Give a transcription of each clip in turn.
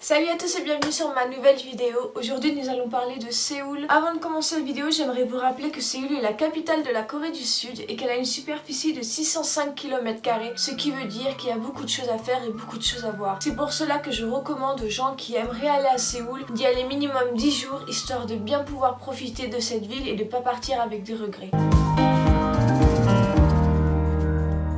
Salut à tous et bienvenue sur ma nouvelle vidéo. Aujourd'hui nous allons parler de Séoul. Avant de commencer la vidéo, j'aimerais vous rappeler que Séoul est la capitale de la Corée du Sud et qu'elle a une superficie de 605 km², ce qui veut dire qu'il y a beaucoup de choses à faire et beaucoup de choses à voir. C'est pour cela que je recommande aux gens qui aimeraient aller à Séoul d'y aller minimum 10 jours, histoire de bien pouvoir profiter de cette ville et de ne pas partir avec des regrets.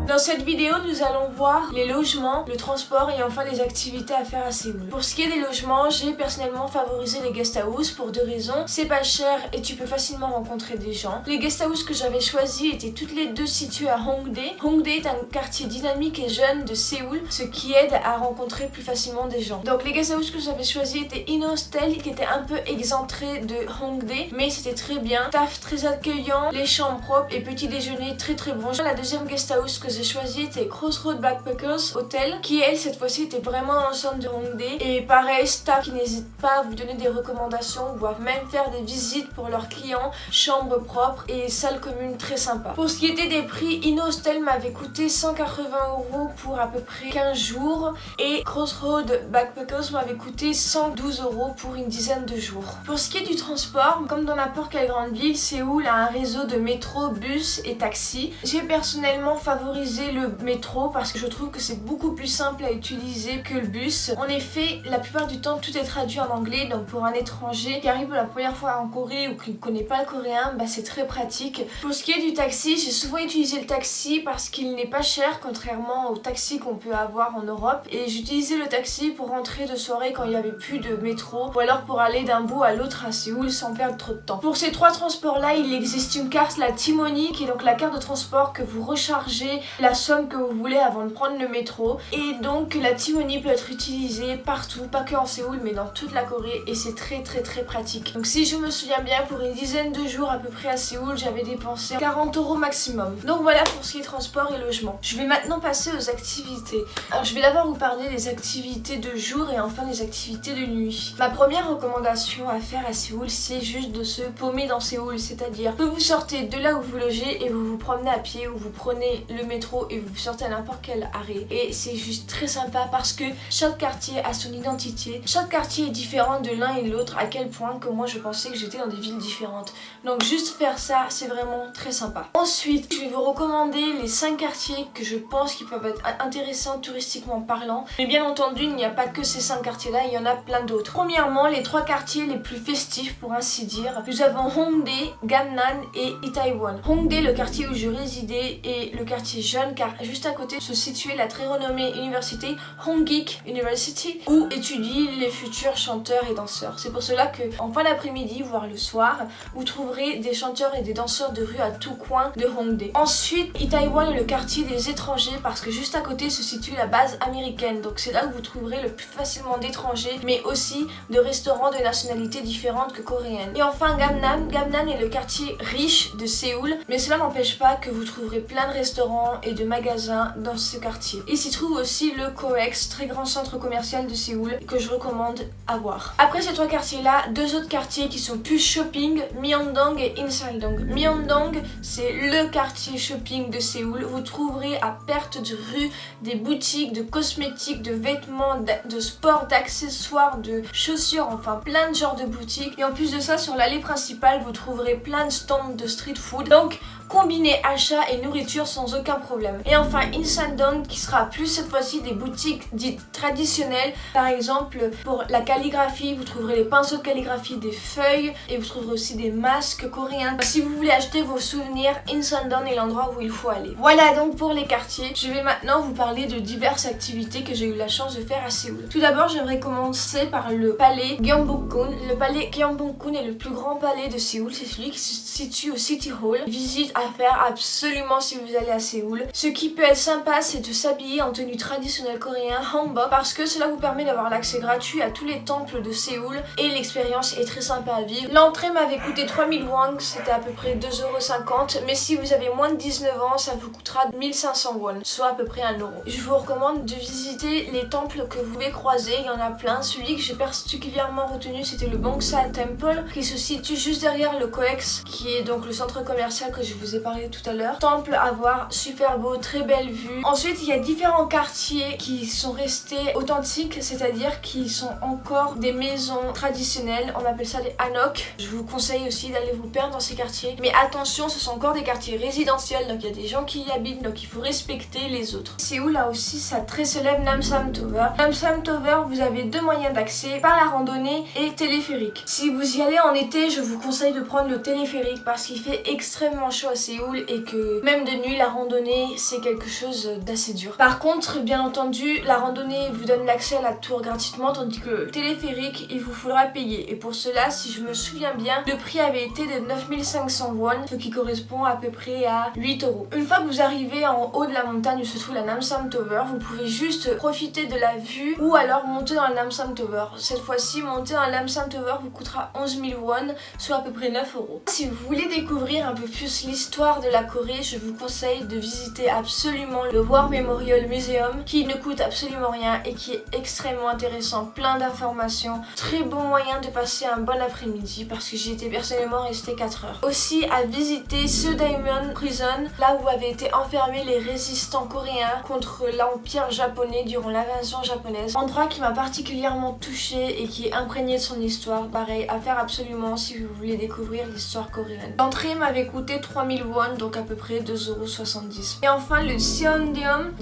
Dans cette vidéo, nous allons voir les logements, le transport et enfin les activités à faire à Séoul. Pour ce qui est des logements, j'ai personnellement favorisé les guest house pour deux raisons. C'est pas cher et tu peux facilement rencontrer des gens. Les guest house que j'avais choisis étaient toutes les deux situées à Hongdae. Hongdae est un quartier dynamique et jeune de Séoul, ce qui aide à rencontrer plus facilement des gens. Donc les guest house que j'avais choisis étaient In-Hostel, qui était un peu excentré de Hongdae, mais c'était très bien. Staff très accueillant, les chambres propres et petit déjeuner très bon. La deuxième guest house que j'ai choisi était Crossroad Backpackers Hotel, qui elle cette fois-ci était vraiment dans le centre de Hongdae, et pareil, staff qui n'hésite pas à vous donner des recommandations, voire même faire des visites pour leurs clients, chambre propre et salle commune très sympa. Pour ce qui était des prix, In-Hostel m'avait coûté 180 € pour à peu près 15 jours et Crossroad Backpackers m'avait coûté 112 € pour une dizaine de jours. Pour ce qui est du transport, comme dans n'importe quelle grande ville, Séoul a un réseau de métro, bus et taxis. J'ai personnellement favorisé le métro parce que je trouve que c'est beaucoup plus simple à utiliser que le bus. En effet, la plupart du temps tout est traduit en anglais, donc pour un étranger qui arrive pour la première fois en Corée ou qui ne connaît pas le coréen, c'est très pratique. Pour ce qui est du taxi, j'ai souvent utilisé le taxi parce qu'il n'est pas cher contrairement au taxi qu'on peut avoir en Europe, et j'utilisais le taxi pour rentrer de soirée quand il n'y avait plus de métro ou alors pour aller d'un bout à l'autre à Séoul sans perdre trop de temps. Pour ces trois transports là, il existe une carte, la T-Money, qui est donc la carte de transport que vous rechargez la somme que vous voulez avant de prendre le métro, et donc la T-Money peut être utilisée partout, pas que en Séoul mais dans toute la Corée, et c'est très pratique. Donc si je me souviens bien, pour une dizaine de jours à peu près à Séoul, j'avais dépensé 40 € maximum. Donc voilà pour ce qui est transport et logement. Je vais maintenant passer aux activités. Alors je vais d'abord vous parler des activités de jour et enfin des activités de nuit. Ma première recommandation à faire à Séoul, c'est juste de se paumer dans Séoul, c'est-à-dire que vous sortez de là où vous logez et vous vous promenez à pied, ou vous prenez le métro et vous sortez à n'importe quel arrêt, et c'est juste très sympa parce que chaque quartier a son identité, chaque quartier est différent de l'un et de l'autre, à quel point que moi je pensais que j'étais dans des villes différentes. Donc juste faire ça, c'est vraiment très sympa. Ensuite, je vais vous recommander les 5 quartiers que je pense qui peuvent être intéressants touristiquement parlant, mais bien entendu il n'y a pas que ces 5 quartiers là, il y en a plein d'autres. Premièrement, les 3 quartiers les plus festifs pour ainsi dire, nous avons Hongdae, Gangnam et Itaewon. Hongdae, le quartier où je résidais, et le quartier jeune car juste à côté se situait la très renommée université Hongik University, où étudient les futurs chanteurs et danseurs. C'est pour cela que en fin d'après-midi, voire le soir, vous trouverez des chanteurs et des danseurs de rue à tout coin de Hongdae. Ensuite, Itaewon est le quartier des étrangers parce que juste à côté se situe la base américaine, donc c'est là où vous trouverez le plus facilement d'étrangers, mais aussi de restaurants de nationalités différentes que coréennes. Et enfin Gangnam est le quartier riche de Séoul, mais cela n'empêche pas que vous trouverez plein de restaurants et de magasins dans ce quartier. Il s'y trouve aussi le COEX, très grand centre commercial de Séoul, que je recommande à voir. Après ces 3 quartiers là, 2 autres quartiers qui sont plus shopping, Myeongdong et Incheon. Myeongdong, c'est le quartier shopping de Séoul. Vous trouverez à perte de rue des boutiques de cosmétiques, de vêtements, de sport, d'accessoires, de chaussures, enfin plein de genres de boutiques. Et en plus de ça, sur l'allée principale, vous trouverez plein de stands de street food. Donc combiner achat et nourriture sans aucun problème. Et enfin Incheon, qui sera plus cette fois-ci des boutiques dites traditionnelles. Par exemple, pour la calligraphie, vous trouverez les pinceaux de calligraphie, des feuilles, et vous trouverez aussi des masques coréens. Si vous voulez acheter vos souvenirs, Incheon est l'endroit où il faut aller. Voilà donc pour les quartiers. Je vais maintenant vous parler de diverses activités que j'ai eu la chance de faire à Séoul. Tout d'abord, j'aimerais commencer par le palais Gyeongbokgung. Le palais Gyeongbokgung est le plus grand palais de Séoul. C'est celui qui se situe au City Hall. Visite à faire absolument si vous allez à Séoul. Ce qui peut être sympa, c'est de s'habiller en tenue traditionnelle coréenne hanbok, parce que cela vous permet d'avoir l'accès gratuit à tous les temples de Séoul et l'expérience est très sympa à vivre. L'entrée m'avait coûté 3000 won, c'était à peu près 2,50 €, mais si vous avez moins de 19 ans, ça vous coûtera 1500 won, soit à peu près 1 €. Je vous recommande de visiter les temples que vous pouvez croiser, il y en a plein. Celui que j'ai particulièrement retenu, c'était le Bangsa Temple, qui se situe juste derrière le COEX, qui est donc le centre commercial que je vous vous ai parlé tout à l'heure. Temple à voir, super beau, très belle vue. Ensuite il y a différents quartiers qui sont restés authentiques, c'est-à-dire qui sont encore des maisons traditionnelles, on appelle ça des hanok. Je vous conseille aussi d'aller vous perdre dans ces quartiers, mais attention, ce sont encore des quartiers résidentiels, donc il y a des gens qui y habitent, donc il faut respecter les autres. Séoul a aussi sa très célèbre Namsan Tower. Namsan Tower, vous avez deux moyens d'accès, par la randonnée et téléphérique. Si vous y allez en été, je vous conseille de prendre le téléphérique parce qu'il fait extrêmement chaud à Séoul et que même de nuit, la randonnée c'est quelque chose d'assez dur. Par contre, bien entendu, la randonnée vous donne l'accès à la tour gratuitement, tandis que le téléphérique, il vous faudra payer. Et pour cela, si je me souviens bien, le prix avait été de 9500 won, ce qui correspond à peu près à 8 euros. Une fois que vous arrivez en haut de la montagne où se trouve la Namsan Tower, vous pouvez juste profiter de la vue ou alors monter dans la Namsan Tower. Cette fois-ci, monter dans la Namsan Tower vous coûtera 11 000 won, soit à peu près 9 euros. Si vous voulez découvrir un peu plus l'histoire de la Corée, je vous conseille de visiter absolument le War Memorial Museum, qui ne coûte absolument rien et qui est extrêmement intéressant, plein d'informations. Très bon moyen de passer un bon après-midi parce que j'y étais personnellement restée 4 heures. Aussi à visiter Seodaemun Prison, là où avaient été enfermés les résistants coréens contre l'empire japonais durant l'invasion japonaise. Endroit qui m'a particulièrement touchée et qui est imprégné de son histoire. Pareil, à faire absolument si vous voulez découvrir l'histoire coréenne. L'entrée m'avait coûté 3000 won, donc à peu près 2,70 €. Et enfin le Jeondeom,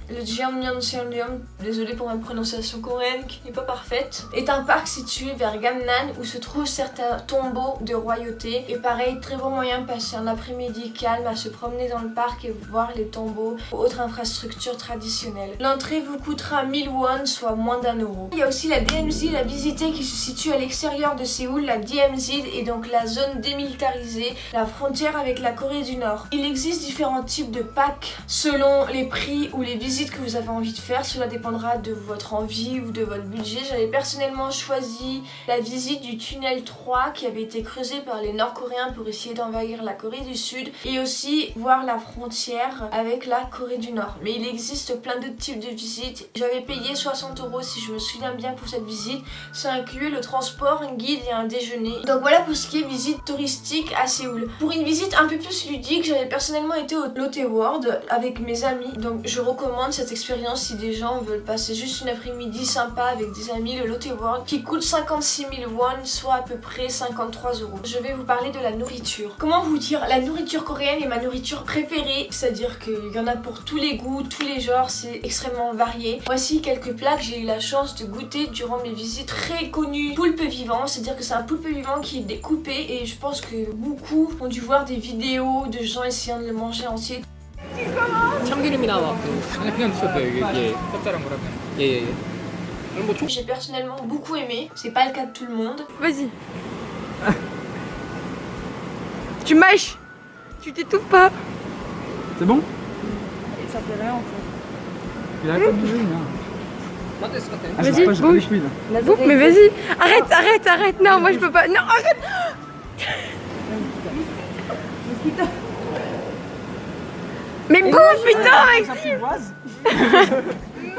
le Jeondeom, désolé pour ma prononciation coréenne qui n'est pas parfaite, est un parc situé vers Gamnan où se trouvent certains tombeaux de royauté. Et pareil, très bon moyen de passer un après-midi calme à se promener dans le parc et voir les tombeaux ou autres infrastructures traditionnelles. L'entrée vous coûtera 1000 won, soit moins d'1 €. Il y a aussi la DMZ à visiter qui se situe à l'extérieur de Séoul. La DMZ est donc la zone démilitarisée, la frontière avec la Corée du Nord. Il existe différents types de packs selon les prix ou les visites que vous avez envie de faire. Cela dépendra de votre envie ou de votre budget. J'avais personnellement choisi la visite du tunnel 3 qui avait été creusé par les Nord-Coréens pour essayer d'envahir la Corée du Sud et aussi voir la frontière avec la Corée du Nord. Mais il existe plein d'autres types de visites. J'avais payé 60 € si je me souviens bien pour cette visite. Ça incluait le transport, un guide et un déjeuner. Donc voilà pour ce qui est visite touristique à Séoul. Pour une visite un peu plus ludique, j'avais personnellement été au Lotte World avec mes amis. Donc je recommande cette expérience si des gens veulent passer juste une après-midi sympa avec des amis. Le Lotte World qui coûte 56 000 won, soit à peu près 53 €. Je vais vous parler de la nourriture. Comment vous dire, la nourriture coréenne est ma nourriture préférée, c'est-à-dire qu'il y en a pour tous les goûts, tous les genres, c'est extrêmement varié. Voici quelques plats que j'ai eu la chance de goûter durant mes visites. Très connu poulpe vivant, c'est-à-dire que c'est un poulpe vivant qui est découpé et je pense que beaucoup ont dû voir des vidéos de gens essayant de le manger entier. 참기름이 나와. 그냥 드셔도 돼요. 이게 짭짤한 거라면. 예. J'ai personnellement beaucoup aimé, c'est pas le cas de tout le monde. Vas-y. Tu mâches. Tu t'étouffes pas. C'est bon? Ça fait rien en fait. Il arrête pas de bouger, hein. Ah, Vas-y, j'ai pas les bouge. couilles là. Bouffe, mais vas-y. Arrête. Non, moi je peux pas. Non, arrête. Mais bouffe, putain, Maxime.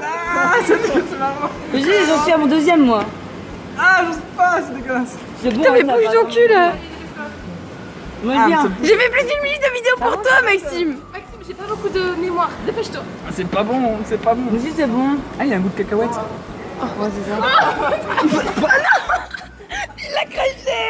Ah, c'est marrant. J'en suis à mon deuxième, moi. Ah, j'ose pas, c'est dégueulasse. C'est bon. Putain, mais bouge ton cul là. Moi, Ah, bien. J'ai fait plus d'une minute de vidéo pour toi, Maxime. Maxime, j'ai pas beaucoup de mémoire, dépêche-toi. Ah, c'est pas bon, c'est pas bon. Mais si, c'est bon. Ah, il y a un goût de cacahuète. Ouais, c'est ça. Il a craché.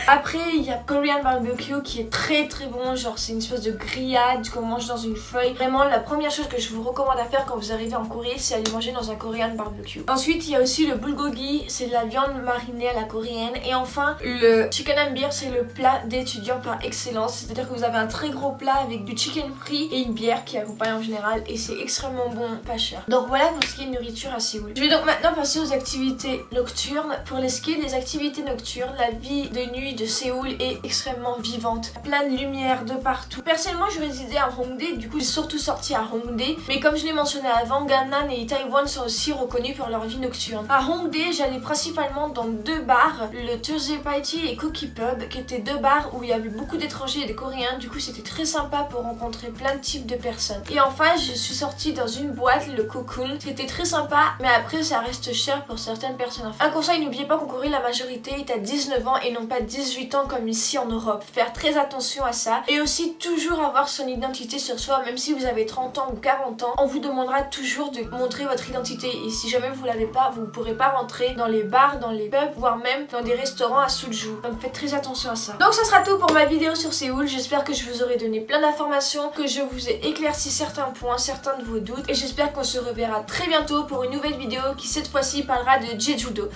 Après, il y a Korean barbecue qui est très bon, genre c'est une espèce de grillade qu'on mange dans une feuille. Vraiment, la première chose que je vous recommande à faire quand vous arrivez en Corée, c'est aller manger dans un Korean barbecue. Ensuite, il y a aussi le bulgogi, c'est de la viande marinée à la coréenne. Et enfin, le chicken and beer, c'est le plat d'étudiant par excellence. C'est-à-dire que vous avez un très gros plat avec du chicken frit et une bière qui accompagne en général. Et c'est extrêmement bon, pas cher. Donc voilà pour ce qui est de nourriture à Séoul. Je vais donc maintenant passer aux activités nocturnes. Pour les skis des activités nocturnes, la vie de nuit de Séoul est extrêmement vivante. Plein de lumière de partout. Personnellement, je résidais à Hongdae, du coup j'ai surtout sorti à Hongdae. Mais comme je l'ai mentionné avant, Gangnam et Itaewon sont aussi reconnus pour leur vie nocturne. À Hongdae, j'allais principalement dans deux bars, le Thursday Party et Cookie Pub, qui étaient deux bars où il y avait beaucoup d'étrangers et des Coréens. Du coup, c'était très sympa pour rencontrer plein de types de personnes. Et enfin, je suis sortie dans une boîte, le Cocoon. C'était très sympa, mais après, ça reste cher pour certaines personnes. Un conseil, n'oubliez pas qu'en Corée, la majorité est à 19 ans et non pas 18 18 ans comme ici en Europe. Faire très attention à ça et aussi toujours avoir son identité sur soi, même si vous avez 30 ans ou 40 ans, on vous demandera toujours de montrer votre identité et si jamais vous l'avez pas, vous ne pourrez pas rentrer dans les bars, dans les pubs, voire même dans des restaurants à Suju. Donc faites très attention à ça. Donc ça sera tout pour ma vidéo sur Séoul. J'espère que je vous aurai donné plein d'informations, que je vous ai éclairci certains points, certains de vos doutes et j'espère qu'on se reverra très bientôt pour une nouvelle vidéo qui cette fois-ci parlera de Jeju-do.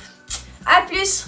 A plus.